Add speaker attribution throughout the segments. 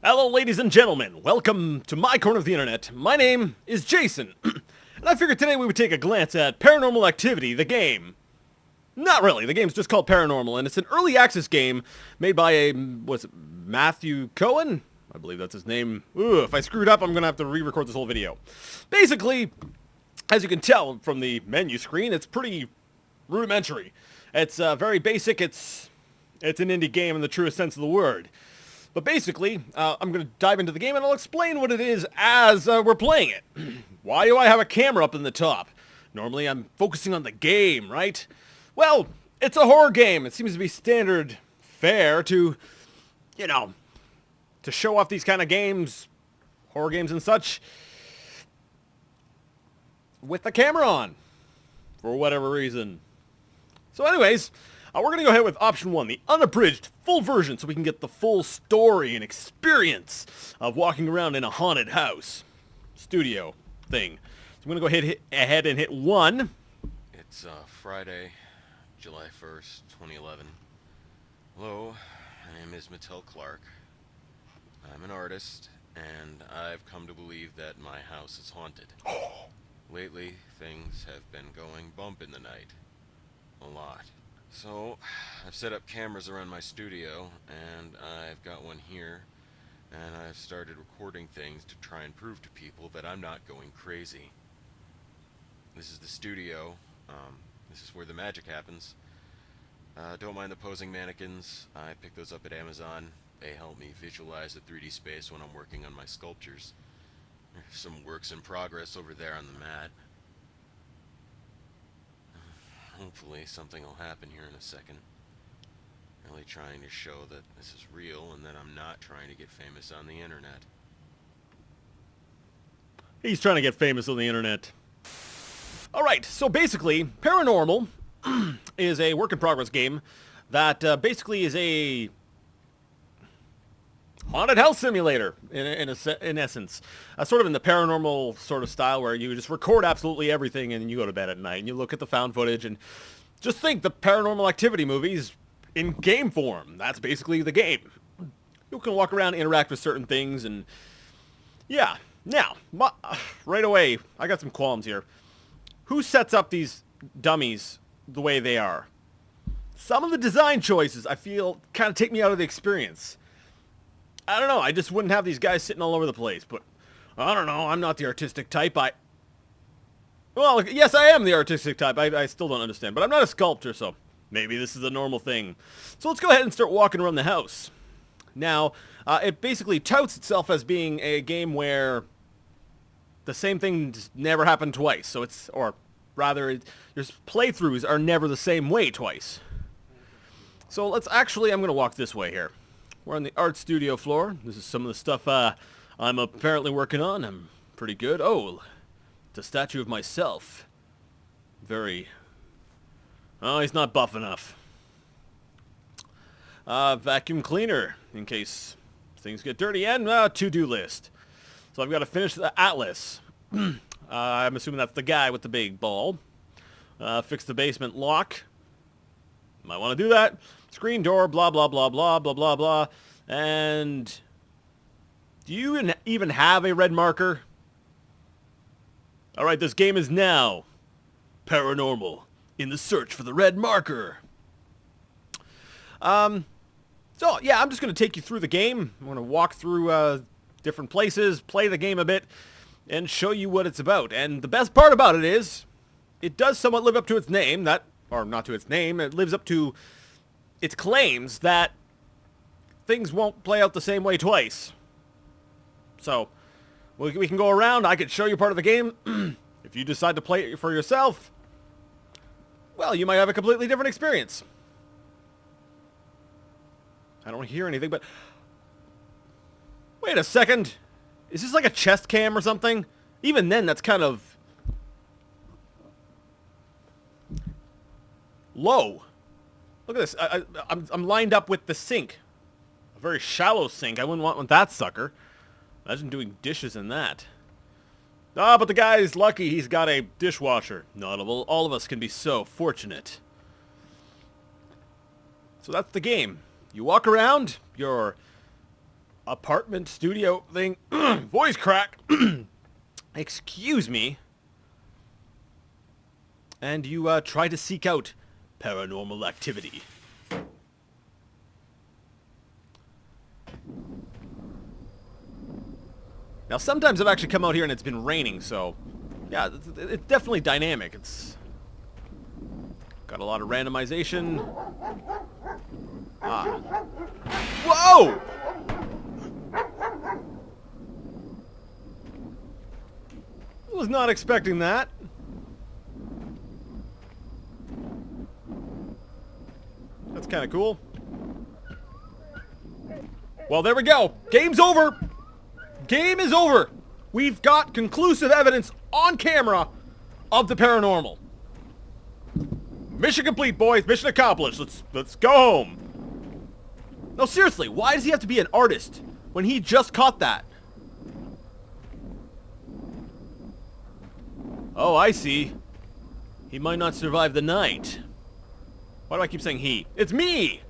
Speaker 1: Hello, ladies and gentlemen. Welcome to my corner of the internet. My name is Jason, and I figured today we would take a glance at Paranormal Activity, the game. Not really. The game's just called Paranormal, and it's an early access game made by Mathew Cohen? I believe that's his name. Ooh, if I screwed up, I'm going to have to re-record this whole video. Basically, as you can tell from the menu screen, it's pretty rudimentary. It's very basic. It's an indie game in the truest sense of the word. But basically, I'm going to dive into the game and I'll explain what it is as we're playing it. Why do I have a camera up in the top? Normally I'm focusing on the game, right? Well, it's a horror game. It seems to be standard fare to, to show off these kind of games, horror games and such, with the camera on, for whatever reason. So anyways, we're going to go ahead with option 1, the unabridged full version, so we can get the full story and experience of walking around in a haunted house studio thing. So I'm going to go ahead and hit 1.
Speaker 2: It's Friday, July 1st, 2011. Hello, my name is Mathew Clark. I'm an artist, and I've come to believe that my house is haunted. Lately, things have been going bump in the night. A lot. So, I've set up cameras around my studio, and I've got one here, and I've started recording things to try and prove to people that I'm not going crazy. This is the studio. This is where the magic happens. Don't mind the posing mannequins. I picked those up at Amazon. They help me visualize the 3D space when I'm working on my sculptures. There's some works in progress over there on the mat. Hopefully something will happen here in a second. Really trying to show that this is real and that I'm not trying to get famous on the internet.
Speaker 1: He's trying to get famous on the internet. Alright, so basically, Paranormal is a work-in-progress game that basically is a haunted house simulator, in essence. Sort of in the paranormal sort of style where you just record absolutely everything and you go to bed at night and you look at the found footage and just think the Paranormal Activity movies in game form. That's basically the game. You can walk around, interact with certain things, and yeah. Now, right away, I got some qualms here. Who sets up these dummies the way they are? Some of the design choices, I feel, kind of take me out of the experience. I don't know, I just wouldn't have these guys sitting all over the place, but I don't know, I'm not the artistic type. Well, yes, I am the artistic type. I still don't understand, but I'm not a sculptor, so maybe this is a normal thing. So let's go ahead and start walking around the house. Now, it basically touts itself as being a game where the same thing never happened twice, so or rather, your playthroughs are never the same way twice. So I'm gonna walk this way here. We're on the art studio floor. This is some of the stuff I'm apparently working on. I'm pretty good. Oh, it's a statue of myself. Oh, he's not buff enough. Vacuum cleaner, in case things get dirty. And to-do list. So I've got to finish the atlas. I'm assuming that's the guy with the big ball. Fix the basement lock. Might want to do that. Screen door, blah, blah, blah, blah, blah, blah, blah. And do you even have a red marker? Alright, this game is now Paranormal in the search for the red marker. So, yeah, I'm just going to take you through the game. I'm going to walk through different places, play the game a bit, and show you what it's about. And the best part about it is, it does somewhat live up to its name, or not to its name, it lives up to its claims that things won't play out the same way twice. So, we can go around, I could show you part of the game. If you decide to play it for yourself, well, you might have a completely different experience. I don't hear anything, but wait a second. Is this like a chest cam or something? Even then, that's kind of low. Look at this. I'm lined up with the sink. A very shallow sink. I wouldn't want that sucker. Imagine doing dishes in that. Ah, but the guy's lucky he's got a dishwasher. Not all of us can be so fortunate. So that's the game. You walk around, you're apartment studio thing. Voice crack. Excuse me. And you try to seek out paranormal activity. Now, sometimes I've actually come out here and it's been raining, so yeah, it's definitely dynamic. It's got a lot of randomization. Ah. Whoa! Was not expecting that. That's kind of cool. Well, there we go. Game's over. Game is over. We've got conclusive evidence on camera of the paranormal. Mission complete, boys. Mission accomplished. Let's go home. No, seriously, why does he have to be an artist when he just caught that? Oh, I see. He might not survive the night. Why do I keep saying he? It's me!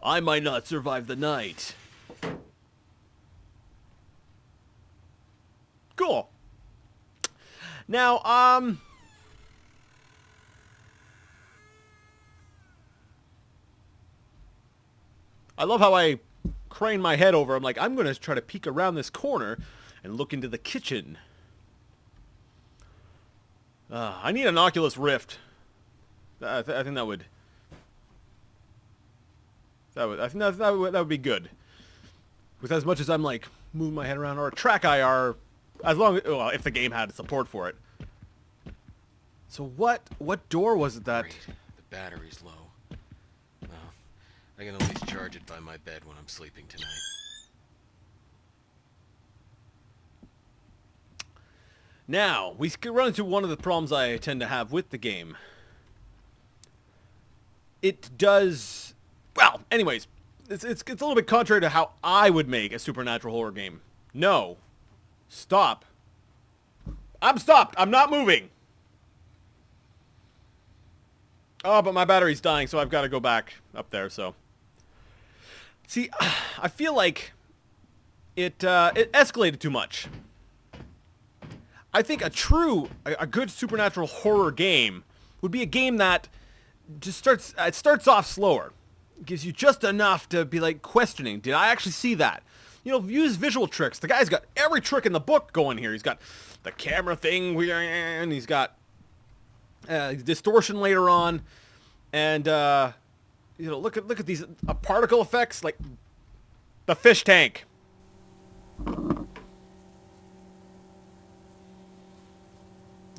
Speaker 1: I might not survive the night. Cool. Now, I love how I crane my head over. I'm like, I'm going to try to peek around this corner and look into the kitchen. I need an Oculus Rift. I think that would... I think that would be good. With as much as I'm like moving my head around, or a track IR, as long as, well, if the game had support for it. So what door was it that?
Speaker 2: Great. The battery's low. Well, I can at least charge it by my bed when I'm sleeping tonight.
Speaker 1: Now, we run into one of the problems I tend to have with the game. It does... Well, anyways, it's a little bit contrary to how I would make a supernatural horror game. No. Stop. I'm stopped. I'm not moving. Oh, but my battery's dying, so I've got to go back up there, so... See, I feel like it escalated too much. I think a good supernatural horror game would be a game that just starts off slower. It gives you just enough to be like questioning, did I actually see that? You know, use visual tricks. The guy's got every trick in the book going here. He's got the camera thing, and he's got distortion later on, and you know, look at these particle effects, like the fish tank.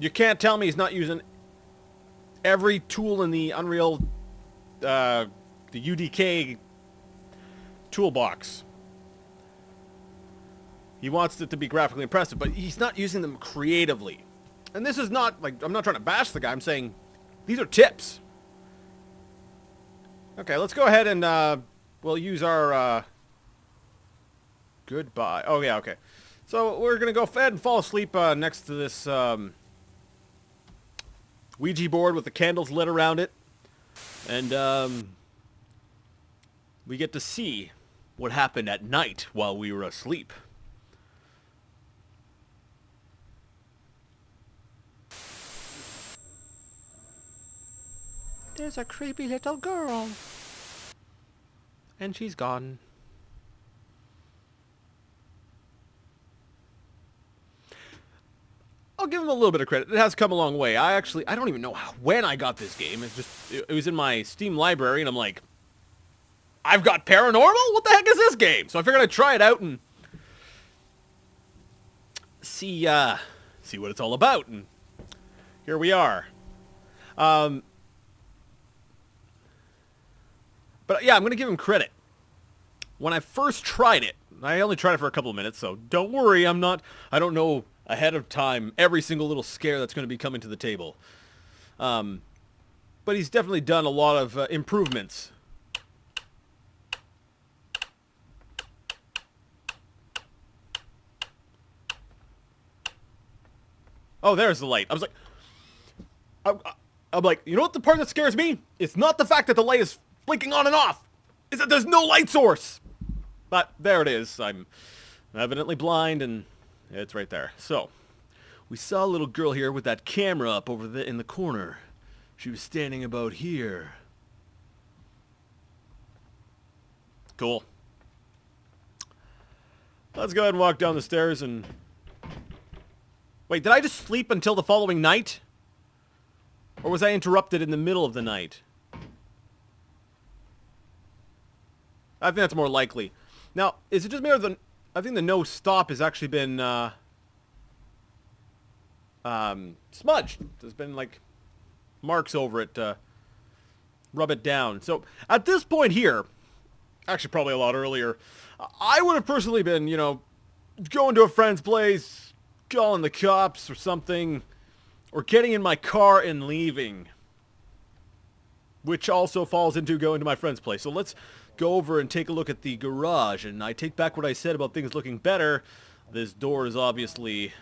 Speaker 1: You can't tell me he's not using every tool in the Unreal, the UDK toolbox. He wants it to be graphically impressive, but he's not using them creatively. And this is not, like, I'm not trying to bash the guy. I'm saying these are tips. Okay, let's go ahead and we'll use our goodbye. Oh, yeah, okay. So we're going to go ahead and fall asleep next to this Ouija board with the candles lit around it. And we get to see what happened at night while we were asleep. There's a creepy little girl. And she's gone. I'll give him a little bit of credit. It has come a long way. I don't even know when I got this game. It was in my Steam library, and I'm like, I've got Paranormal? What the heck is this game? So I figured I'd try it out and see what it's all about. And here we are. But yeah, I'm going to give him credit. When I first tried it, I only tried it for a couple of minutes, so don't worry, I don't know ahead of time every single little scare that's going to be coming to the table. But he's definitely done a lot of improvements. Oh, there's the light. I was like... I'm like, you know what the part that scares me? It's not the fact that the light is blinking on and off. It's that there's no light source. But there it is. I'm evidently blind, and it's right there. So, we saw a little girl here with that camera up over in the corner. She was standing about here. Cool. Let's go ahead and walk down the stairs and... Wait, did I just sleep until the following night? Or was I interrupted in the middle of the night? I think that's more likely. Now, is it just me or the... I think the no stop has actually been, smudged. There's been, like, marks over it to rub it down. So, at this point here, actually probably a lot earlier, I would have personally been, you know, going to a friend's place, calling the cops or something, or getting in my car and leaving. Which also falls into going to my friend's place. So let's go over and take a look at the garage. And I take back what I said about things looking better. This door is obviously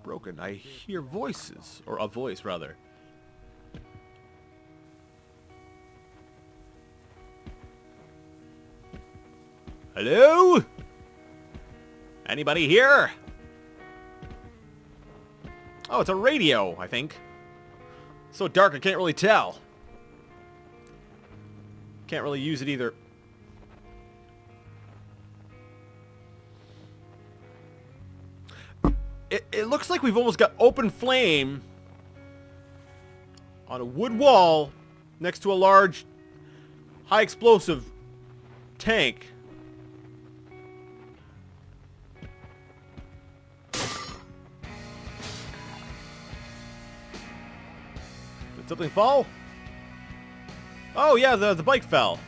Speaker 1: broken. I hear voices. Or a voice, rather. Hello? Anybody here? Oh, it's a radio, I think. So dark I can't really tell. Can't really use it either. It looks like we've almost got open flame on a wood wall next to a large high explosive tank. Did something fall? Oh yeah, the bike fell.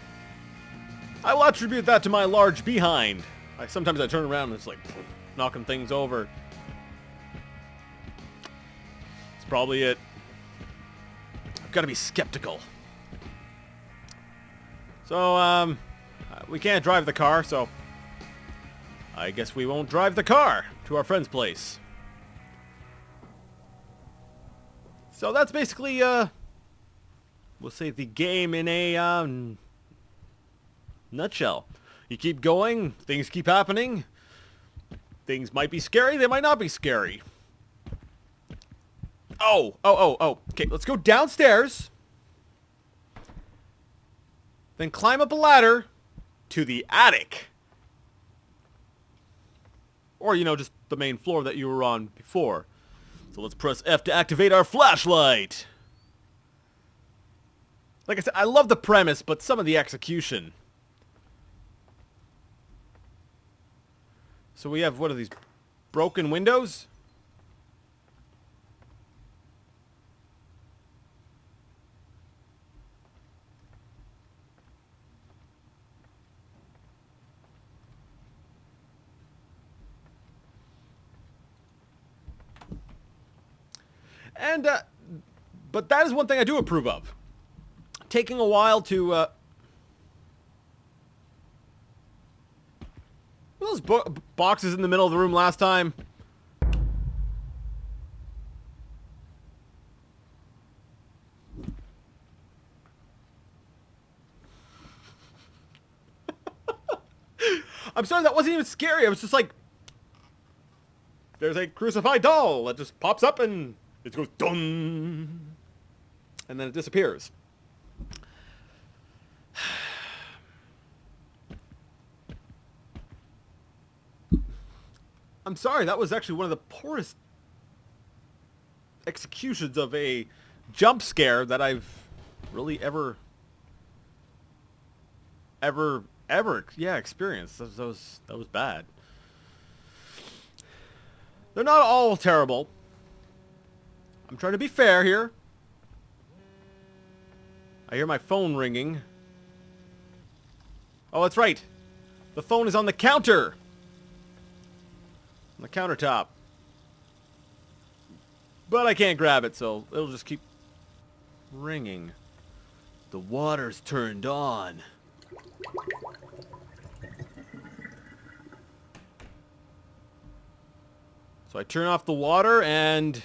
Speaker 1: I will attribute that to my large behind. Sometimes I turn around and it's like knocking things over. It's probably it. I've got to be skeptical. So, we can't drive the car, so I guess we won't drive the car to our friend's place. So that's basically, we'll say the game in a, nutshell. You keep going, things keep happening. Things might be scary, they might not be scary. Oh. Okay, let's go downstairs. Then climb up a ladder to the attic. Or, you know, just the main floor that you were on before. So let's press F to activate our flashlight. Like I said, I love the premise, but some of the execution. So we have, what are these, broken windows? And, but that is one thing I do approve of. Taking a while to, were those boxes in the middle of the room last time? I'm sorry, that wasn't even scary. I was just like, there's a crucified doll that just pops up and it goes dun, and then it disappears. I'm sorry, that was actually one of the poorest executions of a jump scare that I've really ever experienced. That was bad. They're not all terrible. I'm trying to be fair here. I hear my phone ringing. Oh, that's right. The phone is on the counter. On the countertop. But I can't grab it, so it'll just keep ringing. The water's turned on. So I turn off the water and...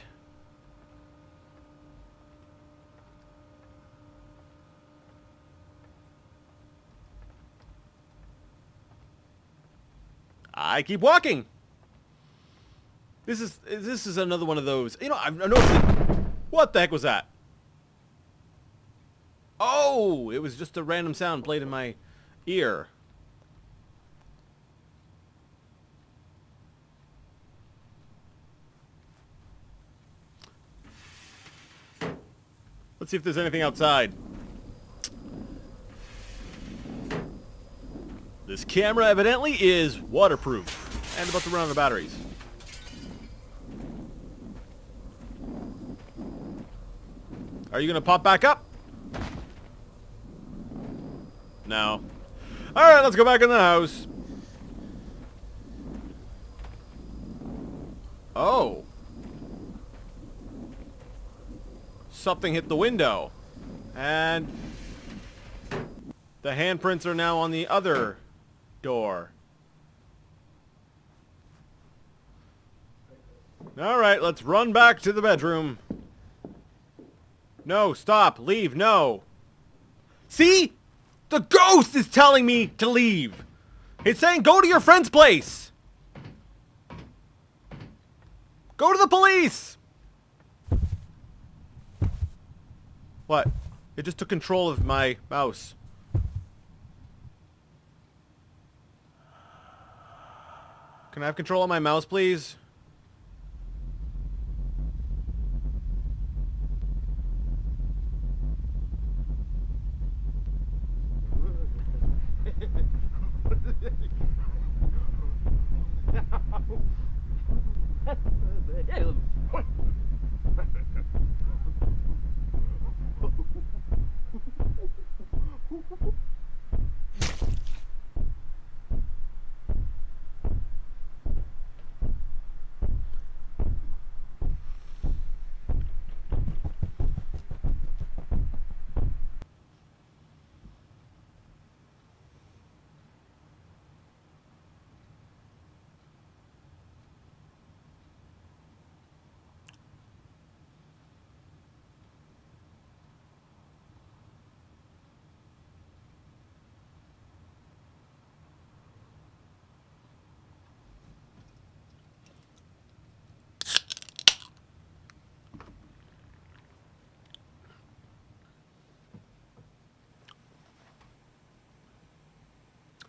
Speaker 1: I keep walking. This is another one of those. You know, I've noticed it. What the heck was that? Oh, it was just a random sound played in my ear. Let's see if there's anything outside. This camera evidently is waterproof and about to run out of batteries. Are you gonna pop back up? No. Alright, let's go back in the house. Oh. Something hit the window. And the handprints are now on the other door. Alright, let's run back to the bedroom. No, stop, leave, no. See? The ghost is telling me to leave. It's saying go to your friend's place. Go to the police. What? It just took control of my mouse. Can I have control of my mouse, please?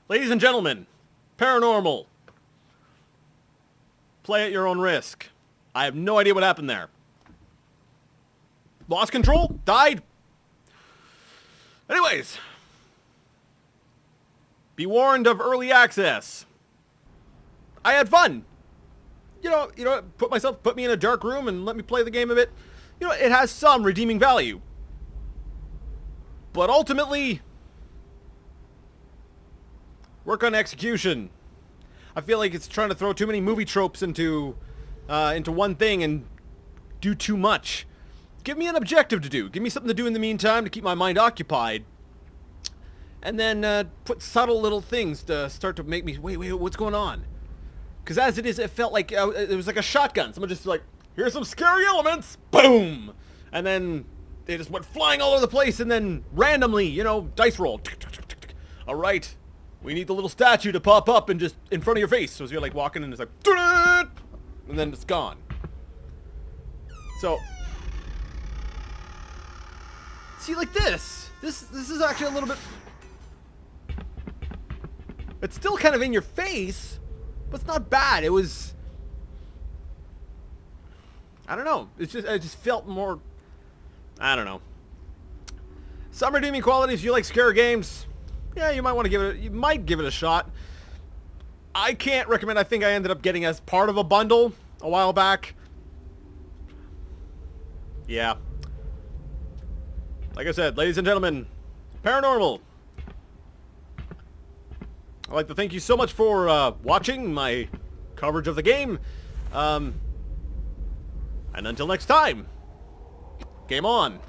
Speaker 1: Ladies and gentlemen, Paranormal. Play at your own risk. I have no idea what happened there. Lost control? Died? Anyways. Be warned of early access. I had fun. You know, put me in a dark room and let me play the game a bit. You know, it has some redeeming value. But ultimately, work on execution. I feel like it's trying to throw too many movie tropes into one thing and do too much. Give me an objective to do. Give me something to do in the meantime to keep my mind occupied. And then put subtle little things to start to make me, wait, what's going on? Because as it is, it felt like it was like a shotgun. Someone just like, here's some scary elements. Boom! And then they just went flying all over the place and then randomly, you know, dice roll. All right. We need the little statue to pop up and just in front of your face. So as you're like walking and it's like, and then it's gone. So, see, like this is actually a little bit, it's still kind of in your face, but it's not bad. It was, I don't know. It just felt more, I don't know. Some redeeming qualities. You like scare games? Yeah, you might want to give it a shot. I can't recommend. I think I ended up getting as part of a bundle a while back. Yeah. Like I said, ladies and gentlemen, Paranormal. I'd like to thank you so much for watching my coverage of the game. And until next time, game on.